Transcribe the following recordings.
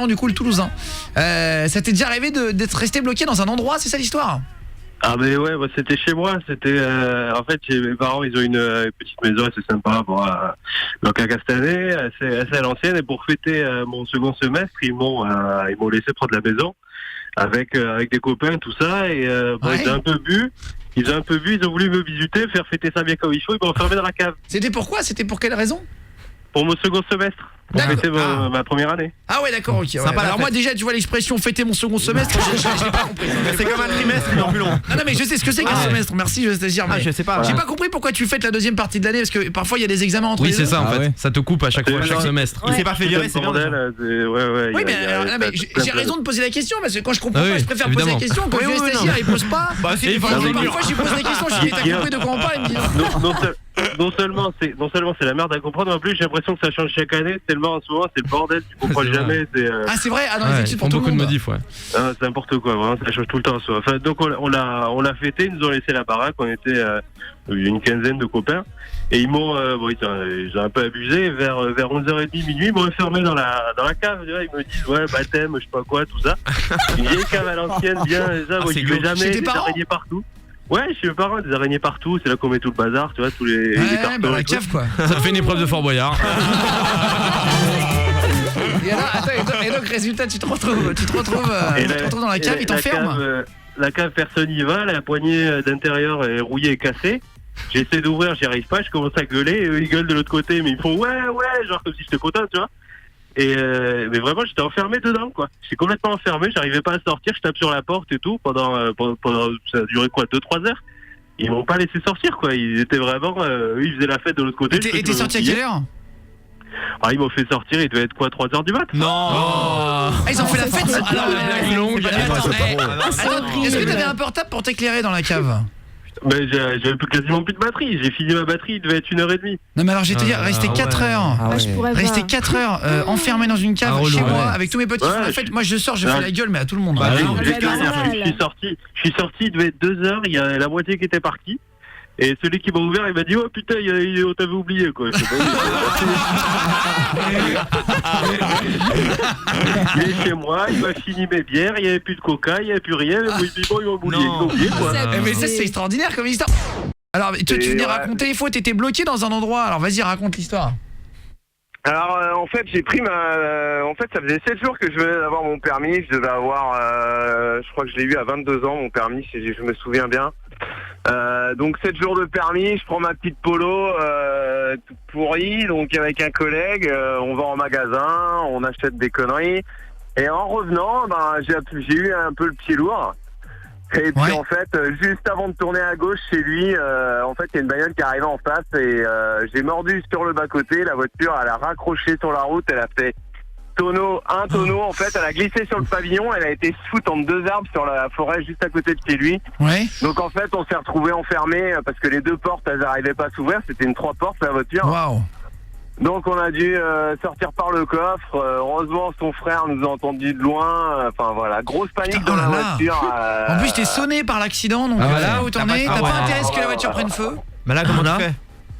Gaëtan du coup le Toulousain. Ça t'est déjà arrivé d'être resté bloqué dans un endroit, c'est ça l'histoire? Ah mais ouais, bah, c'était chez moi, c'était en fait chez mes parents, ils ont une petite maison assez sympa, bon, donc à Castanet, assez à l'ancienne, et pour fêter mon second semestre, ils m'ont laissé prendre la maison avec des copains, tout ça, et bon, ils ont un peu bu, ils ont voulu me visiter, faire fêter ça bien comme il faut, ils m'ont enfermé dans la cave. C'était pourquoi? C'était pour quelle raison? Pour mon second semestre. Pour fêter ma première année. Ah ouais d'accord, ok. Ouais. Alors moi déjà tu vois l'expression fêter mon second semestre, je l'ai pas compris. C'est comme un trimestre mais en plus long. Non mais je sais ce que c'est qu'un semestre, merci je sais dire. Mais je sais pas. J'ai pas compris pourquoi tu fêtes la deuxième partie de l'année, parce que parfois il y a des examens entre les deux. Oui c'est ça en fait, ça te coupe à chaque fois, chaque semestre. Il s'est pas fait virer, c'est bien. Oui mais j'ai raison de poser la question, parce que quand je comprends pas, je préfère poser la question. Quand le stagiaire il pose pas, parfois je lui pose des questions, je dis t'as compris de quoi on parle, il me dit non seulement c'est la merde à comprendre, en plus j'ai l'impression que ça change chaque année, tellement en ce moment c'est le bordel, tu comprends jamais. Ah c'est vrai, dans les études pour tout le monde. Beaucoup de modifs, ouais. Ah, c'est n'importe quoi, vraiment, ça change tout le temps. Enfin, donc on l'a fêté, ils nous ont laissé la baraque, on était une quinzaine de copains, et ils m'ont ils ont un peu abusé, vers 11h30 minuit, ils m'ont enfermé dans la cave, ils me disent ouais baptême, je sais pas quoi, tout ça. Une vieille cave à l'ancienne, bien, ça, je vais jamais, des araignées partout. Ouais, chez mes parents, des araignées partout, c'est là qu'on met tout le bazar, tu vois, tous les cartons. Bah la cave quoi. Ça te fait une épreuve de Fort Boyard. Et alors, attends, et donc résultat tu te retrouves dans la cave, ils t'enferment. La cave, personne n'y va, la poignée d'intérieur est rouillée et cassée. J'essaie d'ouvrir, j'y arrive pas, je commence à gueuler, eux ils gueulent de l'autre côté, mais ils font ouais, genre comme si j'étais content, tu vois. Et mais vraiment j'étais enfermé dedans quoi. J'étais complètement enfermé, j'arrivais pas à sortir, je tape sur la porte et tout pendant ça a duré quoi 2-3 heures. Ils m'ont pas laissé sortir quoi, ils étaient vraiment ils faisaient la fête de l'autre côté. Et t'es sorti à quelle heure? Ah, ils m'ont fait sortir, il devait être quoi 3h du mat. Non. Ils ont fait la fête. Alors la blague longue. Attends, est-ce que t'avais un portable pour t'éclairer dans la cave? Mais j'avais quasiment plus de batterie, j'ai fini ma batterie, il devait être 1h30. Non mais alors je vais te dire, rester 4 heures. Rester 4 heures enfermé dans une cave chez moi avec tous mes potes qui font la fête. Moi je sors, je fais la gueule mais à tout le monde. Je suis sorti, il devait être 2h, il y a la moitié qui était partie. Et celui qui m'a ouvert, il m'a dit oh putain, on t'avait oublié quoi. Il est chez moi, il m'a fini mes bières, il n'y avait plus de coca, il n'y avait plus rien, ils m'ont oublié quoi. Mais ça c'est extraordinaire comme histoire. Alors toi tu venais raconter les fois, t'étais bloqué dans un endroit, alors vas-y raconte l'histoire. Alors en fait j'ai pris en fait ça faisait 7 jours que je venais d'avoir mon permis, je devais avoir je crois que je l'ai eu à 22 ans mon permis si je me souviens bien. Donc 7 jours de permis, je prends ma petite polo toute pourrie, donc avec un collègue, on va en magasin, on achète des conneries, et en revenant, j'ai eu un peu le pied lourd. Et puis en fait, juste avant de tourner à gauche chez lui, en fait il y a une bagnole qui arrivait en face et j'ai mordu sur le bas-côté, la voiture elle a raccroché sur la route, elle a fait un tonneau en fait, elle a glissé sur le pavillon, elle a été se foutre entre 2 arbres sur la forêt juste à côté de chez lui. Ouais. Donc en fait on s'est retrouvés enfermés parce que les 2 portes elles n'arrivaient pas à s'ouvrir, c'était une 3 portes la voiture. Waouh. Donc on a dû sortir par le coffre, heureusement son frère nous a entendus de loin, enfin voilà, grosse panique dans la voiture. En plus t'es sonné par l'accident, donc là où t'en es, t'as pas intérêt à ce que la voiture prenne feu. Bah là comment tu fais?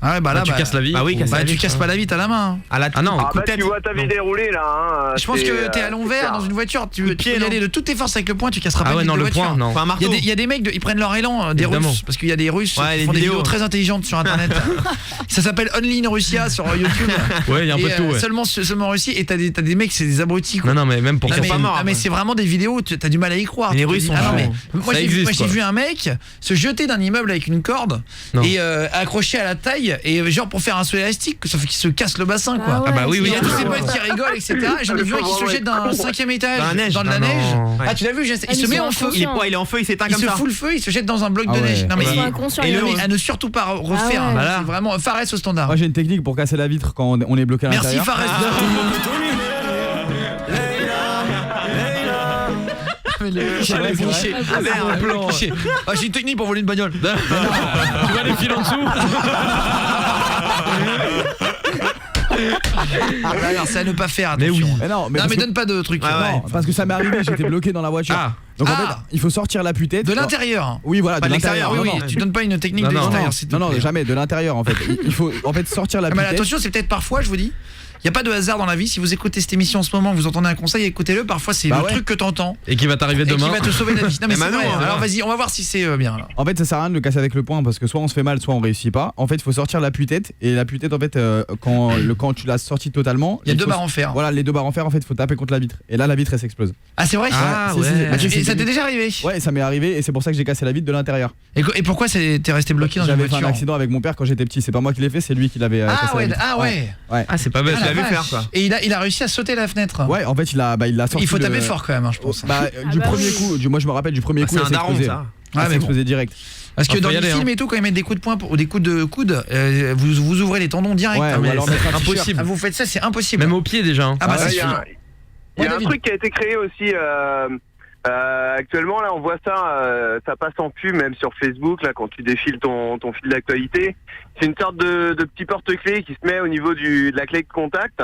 Ah ouais, bah là tu casses la vie. Ah oui, tu casses pas la vie, t'as la main. Ah non, tu vois ta vie dérouler là hein. Je pense que t'es à l'envers dans une voiture, tu peux y aller de toutes tes forces avec le poing, tu casseras pas la voiture. Il y a des mecs ils prennent leur élan des Russes parce qu'il y a des Russes qui font des vidéos très intelligentes sur internet. Ça s'appelle Only in Russia sur YouTube. Ouais, il y a un peu de tout. Seulement en Russie, et t'as des mecs c'est des abrutis quoi. Non mais même pour pas mort. Mais c'est vraiment des vidéos, t'as du mal à y croire. Les Russes sont moi j'ai vu un mec se jeter d'un immeuble avec une corde et accroché à la taille et genre pour faire un saut élastique, sauf qu'il se casse le bassin quoi. Ah bah oui. Il y a tous ces potes qui rigolent etc. J'en ai vu un qui se jette d'un 5e étage dans de la neige. Ah tu l'as vu, il se met en feu. Il est en feu, il s'éteint comme ça. Il se fout le feu, il se jette dans un bloc de neige. Non mais à ne surtout pas refaire. C'est vraiment Fares au standard. Moi j'ai une technique pour casser la vitre quand on est bloqué à l'intérieur. Merci Fares. J'ai une technique pour voler une bagnole. Tu vois les fils en dessous. Alors c'est à ne pas faire attention. Mais oui. Mais donne pas de trucs. Non, parce que ça m'est arrivé, j'étais bloqué dans la voiture. Donc en fait, il faut sortir l'appui-tête. De l'intérieur. Oui, voilà, de l'intérieur. Oui, tu donnes pas une technique de l'extérieur. Non, jamais, de l'intérieur en fait. Il faut en fait sortir l'appui-tête. Mais attention, c'est peut-être parfois, je vous dis. Il n'y a pas de hasard dans la vie. Si vous écoutez cette émission en ce moment, vous entendez un conseil, écoutez-le. Parfois, c'est le truc que t'entends. Et qui va t'arriver demain. Et qui va te sauver la vie. Non, mais c'est vrai. Alors vas-y, on va voir si c'est bien. Là. En fait, ça sert à rien de le casser avec le poing parce que soit on se fait mal, soit on réussit pas. En fait, il faut sortir l'appui-tête. Et l'appui-tête, en fait, quand tu l'as sorti totalement. Il y a 2 barres en fer. Voilà, les 2 barres en fer, en fait, il faut taper contre la vitre. Et là, la vitre, elle s'explose. Ah, c'est vrai? Ah, ouais. Et ça t'est déjà arrivé? Ouais, ça m'est arrivé. Et c'est pour ça que j'ai cassé la vitre de l'intérieur. Et pourquoi t'es resté bloqué dans une voiture? J'avais fait un accident avec mon père quand j'étais petit. C'est pas moi qui l'ai fait, c'est lui qui l'avait cassé la vitre. Ah ouais. Ah, c'est pas bête, je l'avais faire quoi. Et il a réussi à sauter la fenêtre. Ouais, en fait, il a sorti. Il faut taper fort quand même, hein, je pense. Du premier coup, moi je me rappelle du premier coup, c'est un daron ça. Ça explosé direct. Parce que dans les films et tout, quand ils mettent des coups de poing ou des coups de coude, vous ouvrez les tendons direct. Ouais, mais c'est impossible. Vous faites ça, c'est impossible. Même au pied déjà. Ah bah c'est sûr. Il y a un truc qui a été créé aussi actuellement, là on voit ça passe en pub même sur Facebook, là quand tu défiles ton fil d'actualité. C'est une sorte de petit porte-clés qui se met au niveau de la clé de contact.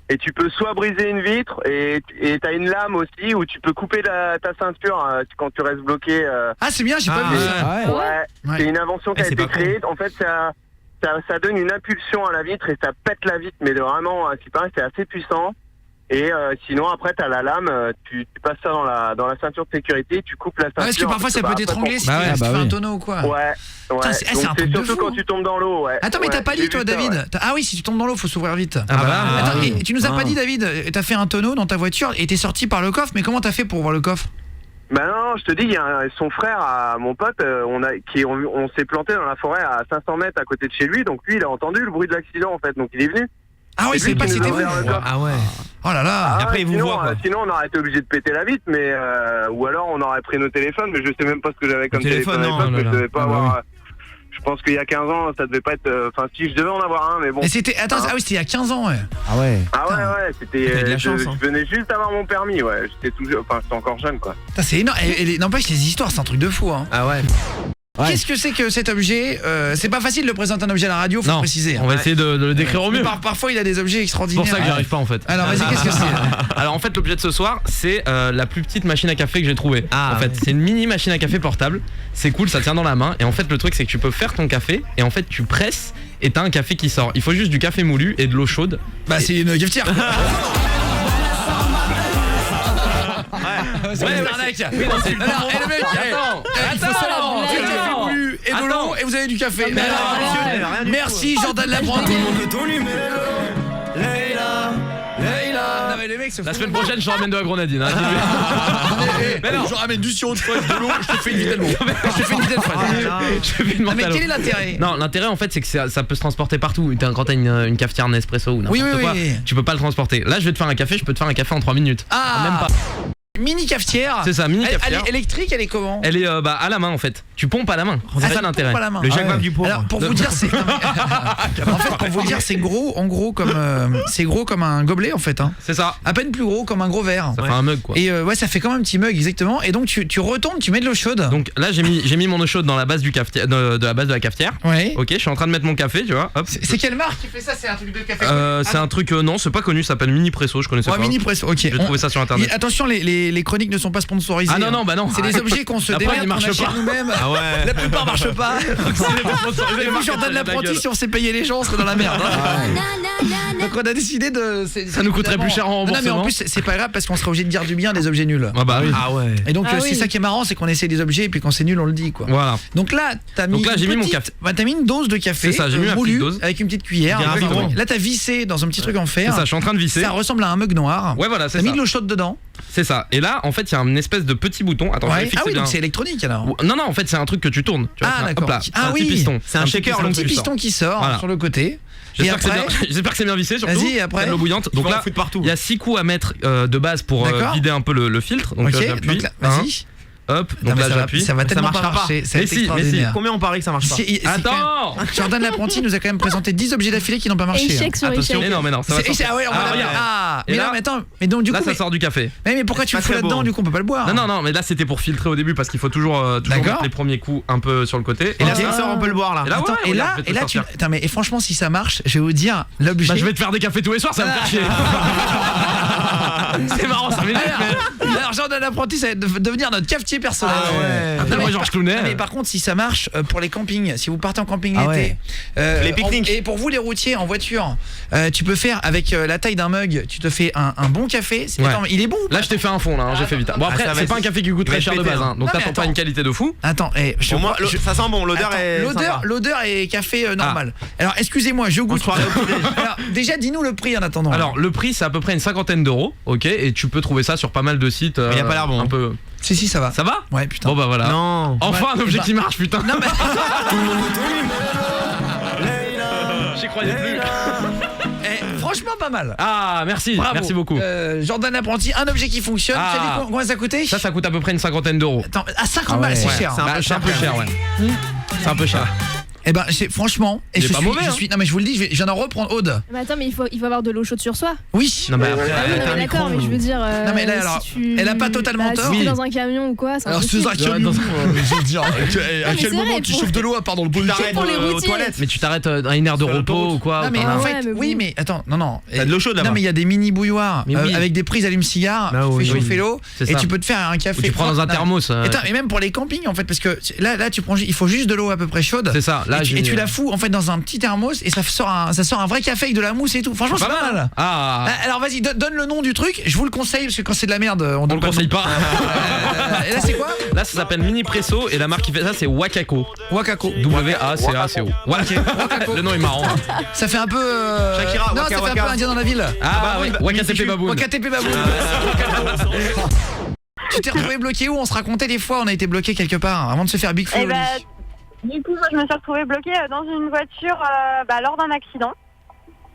Et tu peux soit briser une vitre et t'as une lame aussi où tu peux couper ta ceinture quand tu restes bloqué. Ah c'est bien, j'ai pas vu ça. Ouais. C'est une invention qui a été créée. En fait, ça donne une impulsion à la vitre et ça pète la vitre, mais vraiment, c'est assez puissant. Et sinon après t'as la lame, tu passes ça dans la ceinture de sécurité, tu coupes la ceinture. Parce que parfois ça peut t'étrangler si tu fais un tonneau ou quoi. Ouais. C'est un truc de fou. Surtout quand tu tombes dans l'eau. Ouais. Attends mais t'as pas dit toi David. Ah oui, si tu tombes dans l'eau faut s'ouvrir vite. Attends, tu nous as pas dit David, t'as fait un tonneau dans ta voiture et t'es sorti par le coffre, mais comment t'as fait pour ouvrir le coffre? Bah non, je te dis, il y a son frère, mon pote, on s'est planté dans la forêt à 500 mètres à côté de chez lui, donc lui il a entendu le bruit de l'accident en fait, donc il est venu. Ah oui, c'est pas c'était vous. Ah ouais. Oh là là. Après ils vous voient. Sinon on aurait été obligé de péter la vitre, mais ou alors on aurait pris nos téléphones, mais je sais même pas ce que j'avais comme téléphone à l'époque, mais je devais pas avoir. Je pense qu'il y a 15 ans, ça devait pas être. Enfin, si je devais en avoir un, mais bon. Et c'était. Attends, ah oui, c'était il y a 15 ans, ouais. Ah ouais. Ah ouais, c'était. De la chance, je venais juste d'avoir mon permis, ouais. J'étais encore jeune, quoi. C'est énorme. N'empêche, les histoires, c'est un truc de fou, hein. Ah ouais. Qu'est-ce que c'est que cet objet? C'est pas facile de présenter un objet à la radio, faut préciser. On va essayer de le décrire au mieux. Parfois il a des objets extraordinaires. C'est pour ça que j'y arrive pas en fait. Alors vas-y, qu'est-ce que c'est? Alors en fait l'objet de ce soir c'est la plus petite machine à café que j'ai trouvée. En fait c'est une mini machine à café portable. C'est cool, ça tient dans la main. Et en fait le truc c'est que tu peux faire ton café et en fait tu presses et t'as un café qui sort. Il faut juste du café moulu et de l'eau chaude. Bah c'est une cafetière. C'est une arnaque. Oui, non, c'est le mec, attends, et de l'eau et vous avez du café. Merci Jordan Labranti. Non mais les mecs, la semaine prochaine je ramène de la grenadine. Mais non, je ramène du sirop de fraise, de l'eau, je te fais une vitelle fraise. Mais quel est l'intérêt? Non, l'intérêt en fait c'est que ça peut se transporter partout. Quand t'as une cafetière Nespresso ou n'importe quoi, tu peux pas le transporter. Là je vais te faire un café, je peux te faire un café en 3 minutes. Même pas. Mini cafetière. C'est ça, mini cafetière. Elle est électrique, elle est comment? Elle est à la main en fait. Tu pompes à la main. C'est ça l'intérêt. Le Jaguar du pauvre. Alors pour vous dire c'est en fait pour vous dire c'est gros en gros comme c'est gros comme un gobelet en fait hein. C'est ça. À peine plus gros comme un gros verre. Ça fait un mug quoi. Et ouais, ça fait comme un petit mug exactement et donc tu retournes, tu mets de l'eau chaude. Donc là j'ai mis mon eau chaude dans la base du cafetière de la base de la cafetière. Ouais. OK, je suis en train de mettre mon café, tu vois. Hop. C'est quelle marque qui fait ça? C'est un truc de café c'est un truc non, c'est pas connu, ça s'appelle Mini Presso, je connaissais pas. Mini Presso. OK. J'ai trouvé ça sur internet. Attention les chroniques ne sont pas sponsorisées. Ah non, bah non. C'est des objets qu'on se démerde, qu'on achète nous-mêmes. Ah ouais. La plupart marchent pas. Jordan Labranti, si on s'est payé les gens, on serait dans la merde. Donc on a décidé de. Ça nous coûterait plus cher en remboursement. Non mais en plus c'est pas grave parce qu'on serait obligé de dire du bien des objets nuls. Ah bah oui. Ah ouais. Et donc c'est ça qui est marrant, c'est qu'on essaie des objets et puis quand c'est nul on le dit quoi. Voilà. Donc là j'ai mis mon café. T'as mis une dose de café. C'est ça, j'ai mis une petite dose avec une petite cuillère. Là t'as vissé dans un petit truc en fer. C'est ça, je suis en train de visser. Ça ressemble à un mug noir. Ouais voilà, c'est ça. T'as mis de l'eau chaude dedans. C'est ça. Et là en fait il y a une espèce de petit bouton. Attends, ah oui donc c'est électronique alors. Non en fait c'est un truc que tu tournes. Ah d'accord. Ah oui. Piston. C'est un shaker, un petit piston qui sort sur le côté. J'espère que c'est bien vissé surtout. Vas-y, après l'eau bouillante. Donc là il y a 6 coups à mettre de base pour vider un peu le filtre. Donc j'appuie. Vas-y. hop, donc là j'appuie. Ça va tellement pas marcher. Mais si, combien on parie que ça marche pas? Attends, Jordan l'apprenti nous a quand même présenté 10 objets d'affilée qui n'ont pas marché. Échec sur échec. Mais non, ça va sortir. Mais non, mais attends, mais donc du coup là ça sort du café. Mais pourquoi tu le fous là-dedans, du coup on peut pas le boire? Non, mais là c'était pour filtrer au début parce qu'il faut toujours mettre les premiers coups un peu sur le côté. Et là ça sort, on peut le boire là. Et là et franchement si ça marche, je vais vous dire l'objet. Bah je vais te faire des cafés tous les soirs, ça va me faire chier. C'est marrant, ça m'énerve. Alors Jordan l'apprenti ça va devenir notre cafetier personnel. Moi Georges Clooney. Mais par contre si ça marche pour les campings, si vous partez en camping l'été, les pique-niques. Et pour vous les routiers en voiture, tu peux faire avec la taille d'un mug, tu te fais un bon café. Attends, il est bon. Là je t'ai fait un fond là, j'ai fait vite. Bon après c'est pas un café qui coûte très cher de base, donc t'attends pas une qualité de fou. Attends, ça sent bon, l'odeur est l'odeur est café normal. Alors excusez-moi, je goûte. Alors déjà dis-nous le prix en attendant. Alors le prix c'est à peu près une 50aine d'euros, ok, et tu peux trouver ça sur pas mal de sites. Il a pas l'air bon. Un peu. Si ça va. Ça va? Ouais putain. Bon bah voilà. Non. Enfin un objet qui marche putain. Non mais j'y croyais plus. Franchement pas mal. Ah merci, bravo. Merci beaucoup. Jordan apprenti, un objet qui fonctionne. Tu as dit combien ça coûtait? Ça coûte à peu près une 50aine d'euros. Attends, à 50 balles c'est cher. C'est un peu cher, ouais. C'est un peu cher. Eh ben franchement, et je suis non mais je vous le dis, je viens d'en reprendre Aude. Mais attends, mais il faut avoir de l'eau chaude sur soi. Oui. Non mais après d'accord, mais je veux dire non mais là alors elle a pas totalement tort. Si t'es dans un camion ou quoi, alors c'est un camion. Je veux dire à quel moment tu chauffes de l'eau à part dans le bol aux toilettes? Mais tu t'arrêtes dans une aire de repos ou quoi? Non mais en fait oui mais attends, non. T'as de l'eau chaude là-bas. Non mais il y a des mini bouilloires avec des prises allume-cigare, tu fais chauffer l'eau et tu peux te faire un café. Tu prends dans un thermos. Et même pour les campings en fait parce que là tu prends il faut juste de l'eau à peu près chaude. C'est ça. Là et tu la fous en fait dans un petit thermos et ça sort un vrai café avec de la mousse et tout. Franchement c'est pas mal. Alors vas-y donne le nom du truc. Je vous le conseille parce que quand c'est de la merde on le conseille pas. Et là c'est quoi? Là ça s'appelle Mini Presso et la marque qui fait ça c'est Wakako. W-A-C-A-C-O. Le nom est marrant. Ça fait un peu Shakira. Non ça fait un peu indien dans la ville. Ah oui. Wakatepe Baboun. Tu t'es retrouvé bloqué où? On se racontait des fois on a été bloqué quelque part avant de se faire Big Flo. Du coup, moi, je me suis retrouvée bloquée dans une voiture lors d'un accident.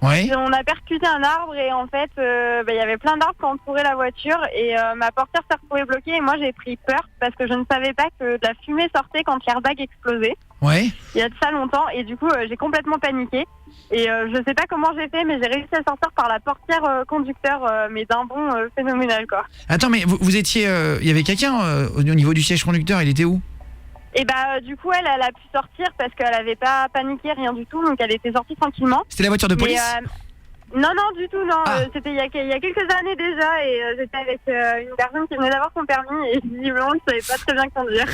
Ouais. On a percuté un arbre et en fait, il y avait plein d'arbres qui entouraient la voiture et ma portière s'est retrouvée bloquée et moi j'ai pris peur parce que je ne savais pas que de la fumée sortait quand l'airbag explosait. Ouais. Il y a de ça longtemps et du coup j'ai complètement paniqué et je sais pas comment j'ai fait mais j'ai réussi à sortir par la portière conducteur mais d'un bond phénoménal quoi. Attends mais vous étiez, il y avait quelqu'un au niveau du siège conducteur, il était où? Et du coup elle a pu sortir parce qu'elle avait pas paniqué rien du tout donc elle était sortie tranquillement. C'était la voiture de police? Non du tout non. C'était il y a quelques années déjà et j'étais avec une personne qui venait d'avoir son permis et visiblement il savait pas très bien conduire.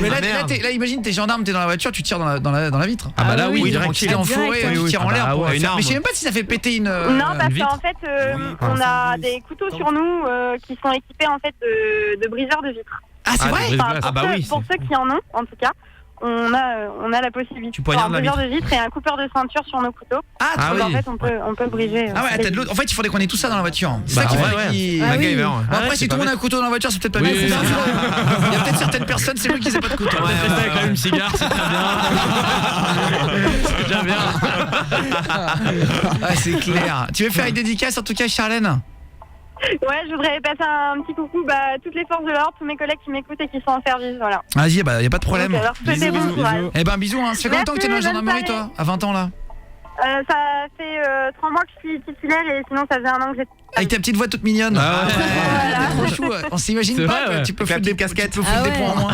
Mais là imagine t'es gendarme, t'es dans la voiture, tu tires dans la vitre. Ah bah là oui direct. T'es en forêt, tu tires en l'air pour une arme. Mais je sais même pas si ça fait péter une non parce qu'en fait on a des couteaux sur nous qui sont équipés en fait de briseurs de vitres. Ah c'est vrai? Pour ceux qui en ont en tout cas. On a la possibilité d'avoir un briseur de vitre et un coupeur de ceinture sur nos couteaux. Donc en fait on peut briser. Ah ouais, t'as de l'autre. En fait, il faudrait qu'on ait tout ça dans la voiture. C'est ça qui fait après si tout le monde a un couteau dans la voiture, c'est peut-être pas bien. Il y a peut-être certaines personnes, c'est lui qui sait pas de couteau. On va rester avec la même cigare, c'est très bien. C'est déjà bien. Ah, c'est clair. Tu veux faire une dédicace en tout cas, Charlène? Ouais, je voudrais passer un petit coucou à toutes les forces de l'ordre, tous mes collègues qui m'écoutent et qui sont en service, voilà. Vas-y, y a pas de problème. Donc, alors, bon courage. Eh ben bisous hein. Ça fait combien de temps que t'es dans la gendarmerie toi? À 20 ans là? Ça fait 3 mois que je suis titulaire et sinon ça faisait 1 an que j'étais. Avec ta petite voix toute mignonne. Ah ouais. Trop chou. On s'imagine pas que tu peux foutre des casquettes, tu peux foutre des points en moins.